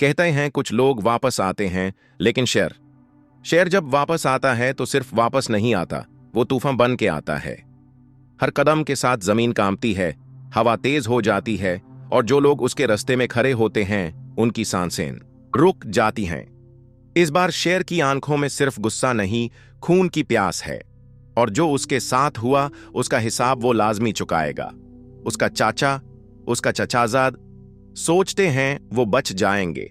कहते हैं कुछ लोग वापस आते हैं, लेकिन शेर शेर जब वापस आता है तो सिर्फ वापस नहीं आता, वो तूफान बन के आता है। हर कदम के साथ जमीन कांपती है, हवा तेज हो जाती है और जो लोग उसके रास्ते में खड़े होते हैं उनकी सांसें रुक जाती हैं। इस बार शेर की आंखों में सिर्फ गुस्सा नहीं, खून की प्यास है, और जो उसके साथ हुआ उसका हिसाब वो लाजमी चुकाएगा। उसका चाचा, उसका चचाजाद सोचते हैं वो बच जाएंगे,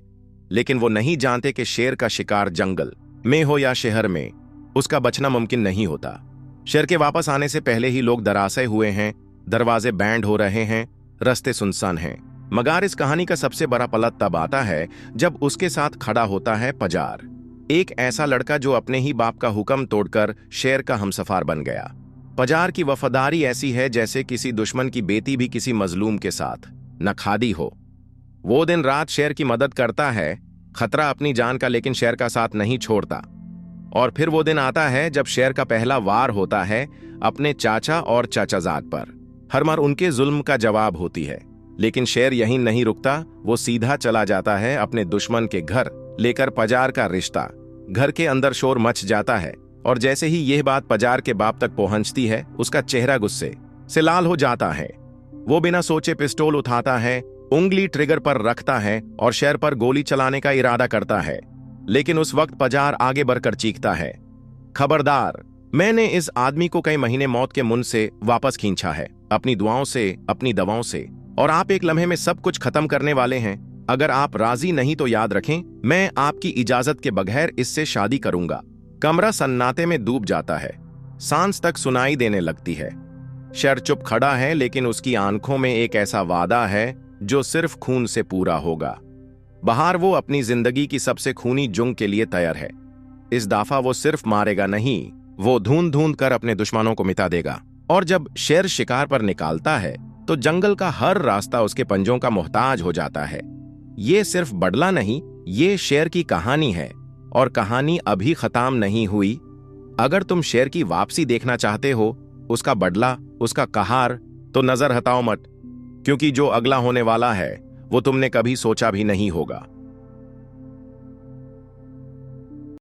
लेकिन वो नहीं जानते कि शेर का शिकार जंगल में हो या शहर में, उसका बचना मुमकिन नहीं होता। शेर के वापस आने से पहले ही लोग दरासे हुए हैं, दरवाजे बैंड हो रहे हैं, रास्ते सुनसान हैं। मगर इस कहानी का सबसे बड़ा पलट तब आता है जब उसके साथ खड़ा होता है पजार, एक ऐसा लड़का जो अपने ही बाप का हुक्म तोड़कर शेर का हमसफर बन गया। पजार की वफादारी ऐसी है जैसे किसी दुश्मन की बेटी भी किसी मजलूम के साथ न खादी हो। वो दिन रात शेर की मदद करता है, खतरा अपनी जान का, लेकिन शेर का साथ नहीं छोड़ता। और फिर वो दिन आता है जब शेर का पहला वार होता है अपने चाचा और चाचाजाद पर। हर बार उनके जुल्म का जवाब होती है, लेकिन शेर यहीं नहीं रुकता, वो सीधा चला जाता है अपने दुश्मन के घर, लेकर पजार का रिश्ता। घर के अंदर शोर मच जाता है, और जैसे ही यह बात पजार के बाप तक पहुंचती है उसका चेहरा गुस्से से लाल हो जाता है। वो बिना सोचे पिस्टल उठाता है, उंगली ट्रिगर पर रखता है और शेर पर गोली चलाने का इरादा करता है। लेकिन उस वक्त पजार आगे बढ़कर चीखता है, खबरदार, मैंने इस आदमी को कई महीने मौत के मुंह से वापस खींचा है, अपनी दुआओं से, अपनी दवाओं से, और आप एक लम्हे में सब कुछ खत्म करने वाले हैं। अगर आप राजी नहीं तो याद रखें, मैं आपकी इजाजत के बगैर इससे शादी करूंगा। कमरा सन्नाटे में डूब जाता है, सांस तक सुनाई देने लगती है। शेर चुप खड़ा है, लेकिन उसकी आंखों में एक ऐसा वादा है जो सिर्फ खून से पूरा होगा। बाहर वो अपनी जिंदगी की सबसे खूनी जंग के लिए तैयार है। इस दफा वो सिर्फ मारेगा नहीं, वो ढूंढ ढूंढ कर अपने दुश्मनों को मिटा देगा। और जब शेर शिकार पर निकालता है तो जंगल का हर रास्ता उसके पंजों का मोहताज हो जाता है। ये सिर्फ बदला नहीं, ये शेर की कहानी है, और कहानी अभी खत्म नहीं हुई। अगर तुम शेर की वापसी देखना चाहते हो, उसका बदला, उसका कहार, तो नजर हटाओ मत, क्योंकि जो अगला होने वाला है वो तुमने कभी सोचा भी नहीं होगा।